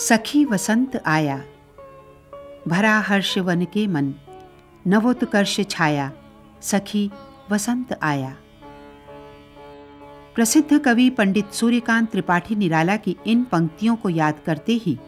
सखी वसंत आया, भरा हर्ष वन के मन, नवोत्कर्ष छाया, सखी वसंत आया। प्रसिद्ध कवि पंडित सूर्यकांत त्रिपाठी निराला की इन पंक्तियों को याद करते ही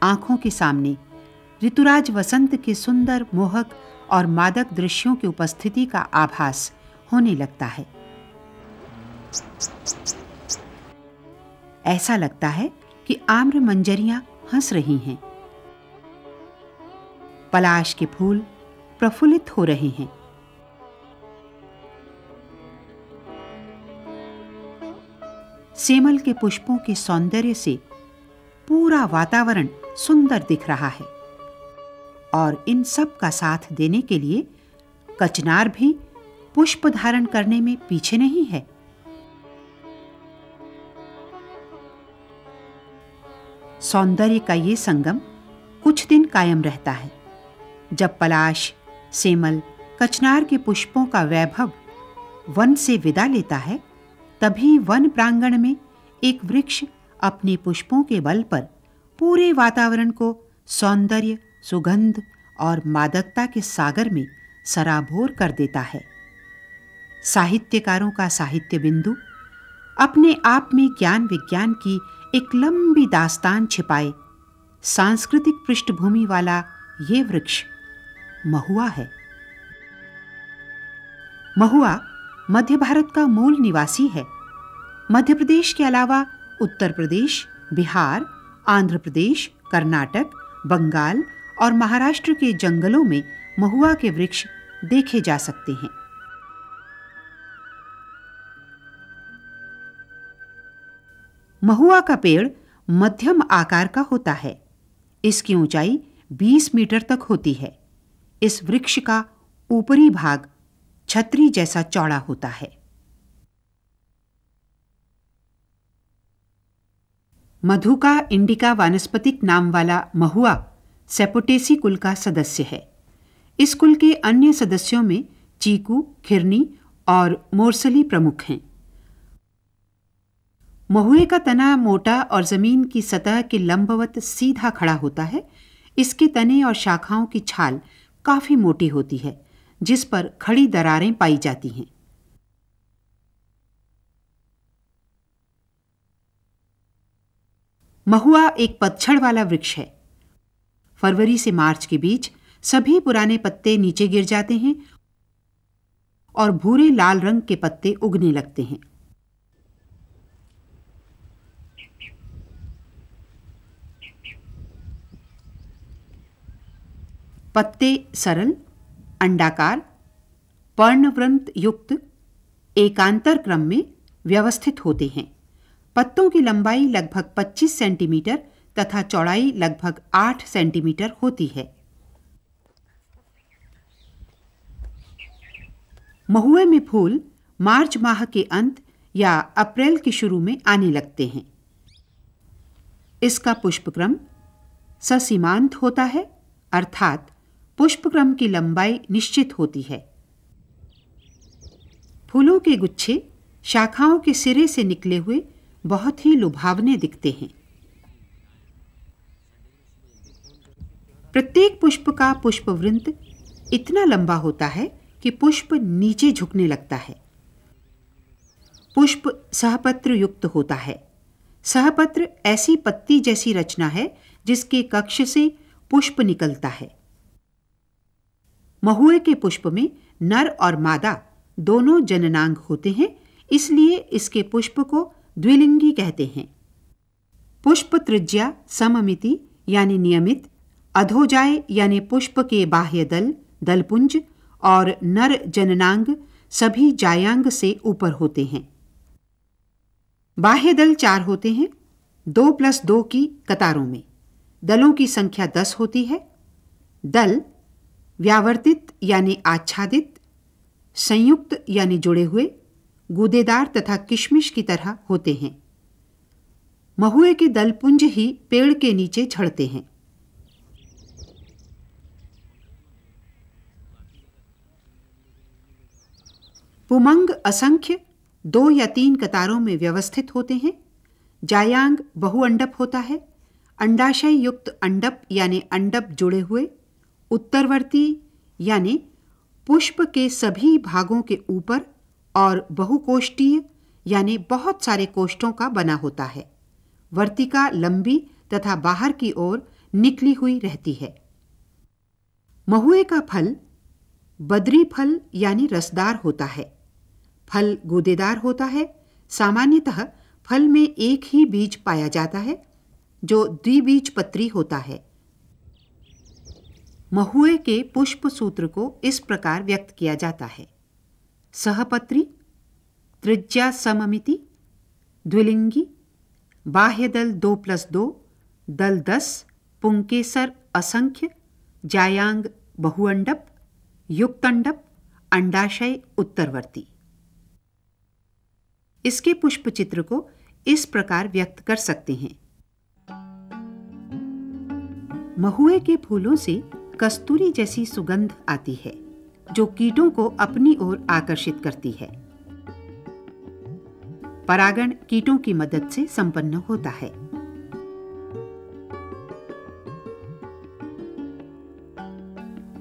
आंखों के सामने ऋतुराज वसंत के सुंदर, मोहक और मादक दृश्यों की उपस्थिति का आभास होने लगता है। ऐसा लगता है कि आम्र मंजरियां हंस रही हैं, पलाश के फूल प्रफुल्लित हो रहे हैं। सेमल के पुष्पों के सौंदर्य से पूरा वातावरण सुंदर दिख रहा है और इन सब का साथ देने के लिए कचनार भी पुष्प धारण करने में पीछे नहीं है। सौंदर्य का ये संगम कुछ दिन कायम रहता है। जब पलाश, सेमल, कचनार के पुष्पों का वैभव वन से विदा लेता है, तभी वन प्रांगण में एक वृक्ष अपने पुष्पों के बल पर पूरे वातावरण को सौंदर्य, सुगंध और मादकता के सागर में सराबोर कर देता है। साहित्यकारों का साहित्य बिंदु अपने आप में ज्ञान विज्ञान की एक लंबी दास्तान छिपाए सांस्कृतिक पृष्ठभूमि वाला ये वृक्ष महुआ है। महुआ मध्य भारत का मूल निवासी है। मध्य प्रदेश के अलावा उत्तर प्रदेश, बिहार, आंध्र प्रदेश, कर्नाटक, बंगाल और महाराष्ट्र के जंगलों में महुआ के वृक्ष देखे जा सकते हैं। महुआ का पेड़ मध्यम आकार का होता है। इसकी ऊंचाई 20 मीटर तक होती है। इस वृक्ष का ऊपरी भाग छतरी जैसा चौड़ा होता है। मधुका इंडिका वानस्पतिक नाम वाला महुआ सेपोटेसी कुल का सदस्य है। इस कुल के अन्य सदस्यों में चीकू, खिरनी और मोरसली प्रमुख हैं। महुए का तना मोटा और जमीन की सतह के लंबवत सीधा खड़ा होता है। इसके तने और शाखाओं की छाल काफी मोटी होती है, जिस पर खड़ी दरारें पाई जाती हैं। महुआ एक पतझड़ वाला वृक्ष है। फरवरी से मार्च के बीच सभी पुराने पत्ते नीचे गिर जाते हैं और भूरे लाल रंग के पत्ते उगने लगते हैं। पत्ते सरल, अंडाकार, पर्णवृंत युक्त एकांतर क्रम में व्यवस्थित होते हैं। पत्तों की लंबाई लगभग 25 सेंटीमीटर तथा चौड़ाई लगभग 8 सेंटीमीटर होती है। महुए में फूल मार्च माह के अंत या अप्रैल के शुरू में आने लगते हैं। इसका पुष्पक्रम ससीमांत होता है, अर्थात पुष्पक्रम की लंबाई निश्चित होती है। फूलों के गुच्छे शाखाओं के सिरे से निकले हुए बहुत ही लुभावने दिखते हैं। प्रत्येक पुष्प का पुष्पवृंत इतना लंबा होता है कि पुष्प नीचे झुकने लगता है। पुष्प सहपत्र युक्त होता है। सहपत्र ऐसी पत्ती जैसी रचना है जिसके कक्ष से पुष्प निकलता है। महुए के पुष्प में नर और मादा दोनों जननांग होते हैं, इसलिए इसके पुष्प को द्विलिंगी कहते हैं। पुष्प त्रिज्या सममिति यानी नियमित, अधोजाय यानी पुष्प के बाह्य दल, दलपुंज और नर जननांग सभी जायांग से ऊपर होते हैं। बाह्य दल 4 होते हैं, 2+2 की कतारों में। दलों की संख्या 10 होती है। दल व्यावर्तित यानी आच्छादित, संयुक्त यानी जुड़े हुए, गूदेदार तथा किशमिश की तरह होते हैं। महुए के दलपुंज ही पेड़ के नीचे झड़ते हैं। पुमंग असंख्य 2 या 3 कतारों में व्यवस्थित होते हैं। जायांग बहुअंडप होता है। अंडाशय युक्त अंडप यानी अंडप जुड़े हुए, उत्तरवर्ती यानी पुष्प के सभी भागों के ऊपर, और बहुकोष्ठीय यानी बहुत सारे कोष्ठों का बना होता है। वर्तिका लंबी तथा बाहर की ओर निकली हुई रहती है। महुए का फल बद्री फल यानी रसदार होता है। फल गूदेदार होता है। सामान्यतः फल में एक ही बीज पाया जाता है जो द्विबीजपत्री होता है। महुए के पुष्प सूत्र को इस प्रकार व्यक्त किया जाता है: सहपत्री, त्रिज्या सममिति, द्विलिंगी, बाह्य दल 2+2, दल 10, पुंकेसर असंख्य, जायांग बहुअंडप, युक्तंडप, अंडाशय उत्तरवर्ती। इसके पुष्प चित्र को इस प्रकार व्यक्त कर सकते हैं: महुए के फूलों से कस्तूरी जैसी सुगंध आती है जो कीटों को अपनी ओर आकर्षित करती है। परागण कीटों की मदद से संपन्न होता है।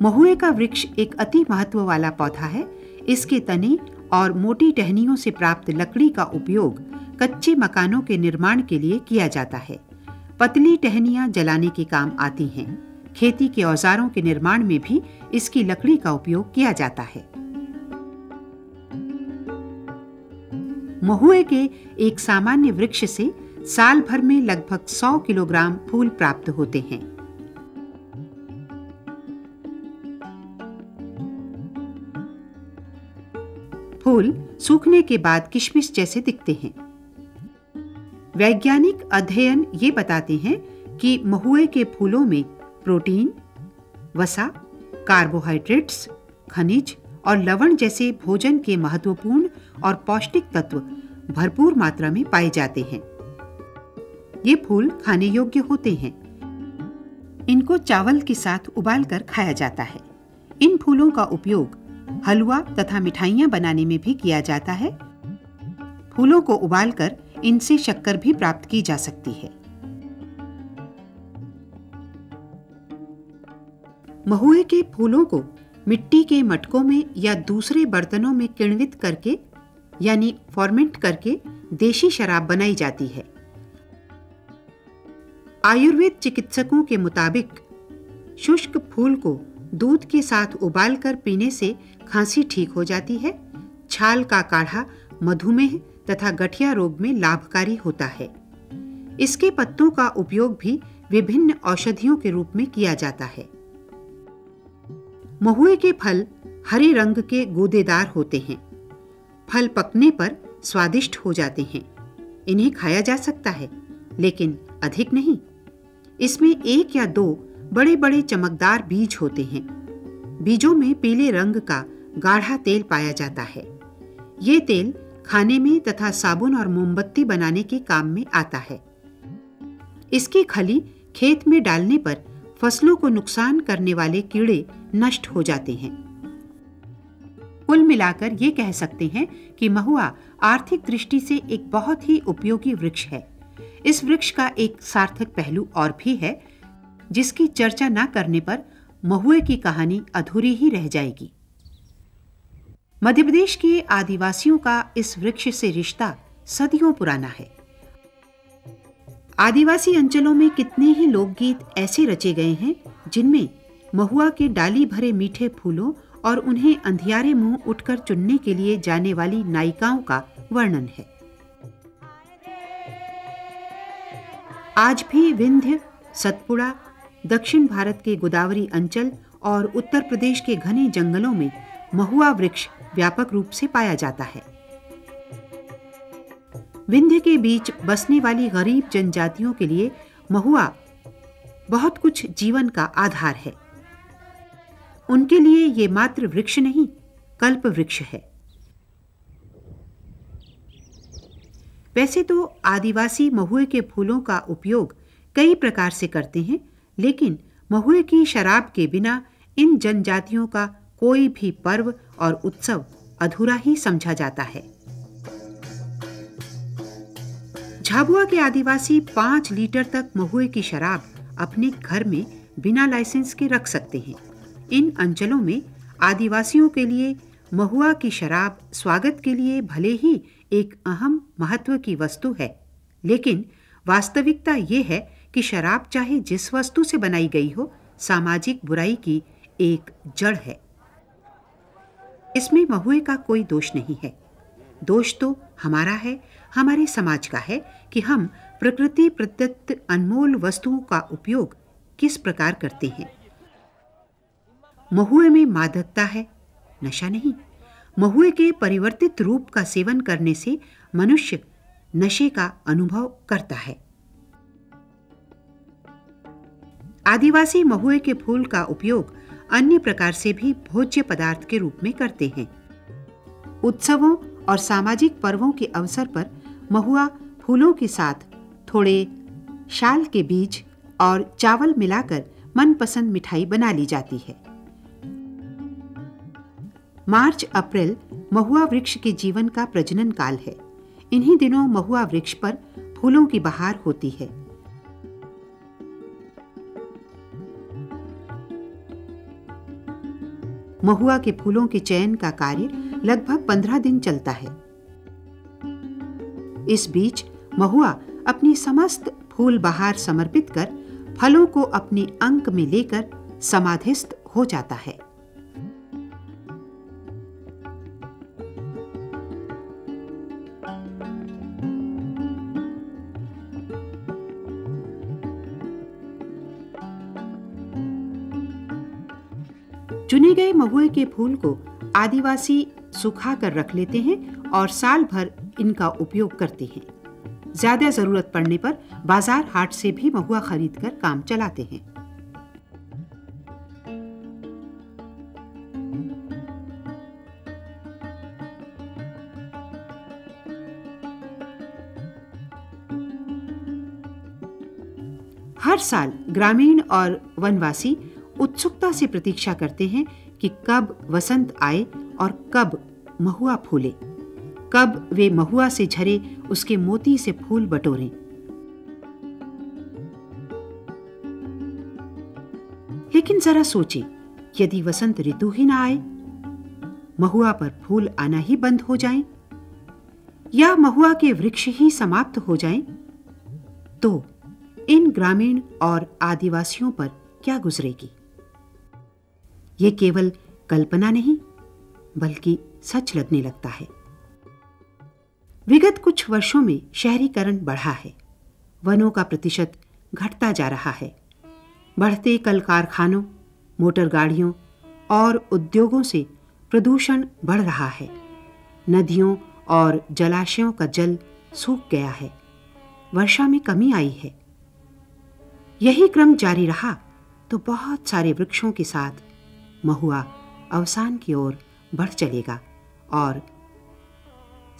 महुए का वृक्ष एक अति महत्व वाला पौधा है। इसके तने और मोटी टहनियों से प्राप्त लकड़ी का उपयोग कच्चे मकानों के निर्माण के लिए किया जाता है। पतली टहनियां जलाने के काम आती हैं। खेती के औजारों के निर्माण में भी इसकी लकड़ी का उपयोग किया जाता है। महुए के एक सामान्य वृक्ष से साल भर में लगभग 100 किलोग्राम फूल प्राप्त होते हैं। फूल सूखने के बाद किशमिश जैसे दिखते हैं। वैज्ञानिक अध्ययन ये बताते हैं कि महुए के फूलों में प्रोटीन, वसा, कार्बोहाइड्रेट्स, खनिज और लवण जैसे भोजन के महत्वपूर्ण और पौष्टिक तत्व भरपूर मात्रा में पाए जाते हैं। ये फूल खाने योग्य होते हैं। इनको चावल के साथ उबालकर खाया जाता है। इन फूलों का उपयोग हलवा तथा मिठाइयां बनाने में भी किया जाता है। फूलों को उबालकर इनसे शक्कर भी प्राप्त की जा सकती है। महुए के फूलों को मिट्टी के मटकों में या दूसरे बर्तनों में किण्वित करके यानी फॉर्मेंट करके देशी शराब बनाई जाती है। आयुर्वेद चिकित्सकों के मुताबिक शुष्क फूल को दूध के साथ उबालकर पीने से खांसी ठीक हो जाती है। छाल का काढ़ा मधुमेह तथा गठिया रोग में लाभकारी होता है। इसके पत्तों का उपयोग भी विभिन्न औषधियों के रूप में किया जाता है। महुए के फल हरे रंग के गूदेदार होते हैं। फल पकने पर स्वादिष्ट हो जाते हैं। इन्हें खाया जा सकता है, लेकिन अधिक नहीं। इसमें 1 या 2 बड़े बड़े चमकदार बीज होते हैं। बीजों में पीले रंग का गाढ़ा तेल पाया जाता है। ये तेल खाने में तथा साबुन और मोमबत्ती बनाने के काम में आता है। इसकी खली खेत में डालने पर फसलों को नुकसान करने वाले कीड़े नष्ट हो जाते हैं। कुल मिलाकर ये कह सकते हैं कि महुआ आर्थिक दृष्टि से एक बहुत ही उपयोगी वृक्ष है। इस वृक्ष का एक सार्थक पहलू और भी है, जिसकी चर्चा न करने पर महुए की कहानी अधूरी ही रह जाएगी। मध्य प्रदेश के आदिवासियों का इस वृक्ष से रिश्ता सदियों पुराना है। आदिवासी अंचलों में कितने ही लोकगीत ऐसे रचे गए हैं जिनमें महुआ के डाली भरे मीठे फूलों और उन्हें अंधियारे मुंह उठकर चुनने के लिए जाने वाली नायिकाओं का वर्णन है। आज भी विंध्य, सतपुड़ा, दक्षिण भारत के गोदावरी अंचल और उत्तर प्रदेश के घने जंगलों में महुआ वृक्ष व्यापक रूप से पाया जाता है। विंध्य के बीच बसने वाली गरीब जनजातियों के लिए महुआ बहुत कुछ जीवन का आधार है। उनके लिए ये मात्र वृक्ष नहीं, कल्प वृक्ष है। वैसे तो आदिवासी महुए के फूलों का उपयोग कई प्रकार से करते हैं, लेकिन महुए की शराब के बिना इन जनजातियों का कोई भी पर्व और उत्सव अधूरा ही समझा जाता है। झाबुआ के आदिवासी 5 लीटर तक महुए की शराब अपने घर में बिना लाइसेंस के रख सकते हैं। इन अंचलों में आदिवासियों के लिए महुआ की शराब स्वागत के लिए भले ही एक अहम महत्व की वस्तु है, लेकिन वास्तविकता ये है कि शराब चाहे जिस वस्तु से बनाई गई हो, सामाजिक बुराई की एक जड़ है। इसमें महुए का कोई दोष नहीं है। दोष तो हमारा है, हमारे समाज का है कि हम प्रकृति प्रदत्त अनमोल वस्तुओं का उपयोग किस प्रकार करते हैं। महुए में मादकता है, नशा नहीं। महुए के परिवर्तित रूप का सेवन करने से मनुष्य नशे का अनुभव करता है। आदिवासी महुए के फूल का उपयोग अन्य प्रकार से भी भोज्य पदार्थ के रूप में करते हैं। उत्सवों और सामाजिक पर्वों के अवसर पर महुआ फूलों के साथ थोड़े शाल के बीज और चावल मिलाकर मनपसंद मिठाई बना ली जाती है। मार्च अप्रैल महुआ वृक्ष के जीवन का प्रजनन काल है। इन्हीं दिनों महुआ वृक्ष पर फूलों की बहार होती है। महुआ के फूलों के चयन का कार्य लगभग 15 दिन चलता है। इस बीच महुआ अपनी समस्त फूल बहार समर्पित कर फलों को अपने अंक में लेकर समाधिस्थ हो जाता है। चुने गए महुए के फूल को आदिवासी सुखा कर रख लेते हैं और साल भर इनका उपयोग करते हैं। ज्यादा जरूरत पड़ने पर बाजार हाट से भी महुआ खरीदकर काम चलाते हैं। हर साल ग्रामीण और वनवासी उत्सुकता से प्रतीक्षा करते हैं कि कब वसंत आए और कब महुआ फूले, कब वे महुआ से झरे उसके मोती से फूल बटोरें। लेकिन जरा सोचें, यदि वसंत ऋतु ही ना आए, महुआ पर फूल आना ही बंद हो जाएं, या महुआ के वृक्ष ही समाप्त हो जाएं, तो इन ग्रामीण और आदिवासियों पर क्या गुजरेगी? ये केवल कल्पना नहीं बल्कि सच लगने लगता है। विगत कुछ वर्षों में शहरीकरण बढ़ा है। वनों का प्रतिशत घटता जा रहा है। बढ़ते कल कारखानों, मोटर गाड़ियों और उद्योगों से प्रदूषण बढ़ रहा है। नदियों और जलाशयों का जल सूख गया है। वर्षा में कमी आई है। यही क्रम जारी रहा तो बहुत सारे वृक्षों के साथ महुआ अवसान की ओर बढ़ चलेगा और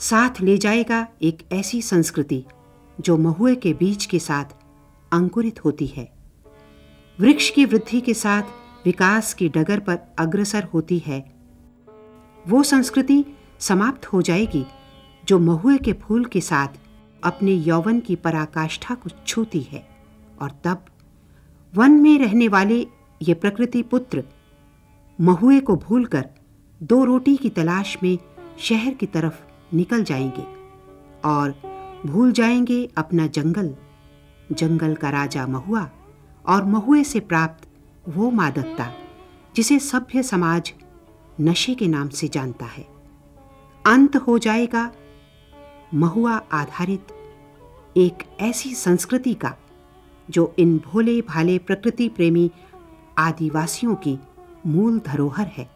साथ ले जाएगा एक ऐसी संस्कृति जो महुए के बीज के साथ अंकुरित होती है, वृक्ष की वृद्धि के साथ विकास की डगर पर अग्रसर होती है। वो संस्कृति समाप्त हो जाएगी जो महुए के फूल के साथ अपने यौवन की पराकाष्ठा को छूती है। और तब वन में रहने वाले ये प्रकृति पुत्र महुए को भूलकर 2 रोटी की तलाश में शहर की तरफ निकल जाएंगे और भूल जाएंगे अपना जंगल, जंगल का राजा महुआ और महुए से प्राप्त वो मादकता जिसे सभ्य समाज नशे के नाम से जानता है। अंत हो जाएगा महुआ आधारित एक ऐसी संस्कृति का जो इन भोले भाले प्रकृति प्रेमी आदिवासियों की मूल धरोहर है।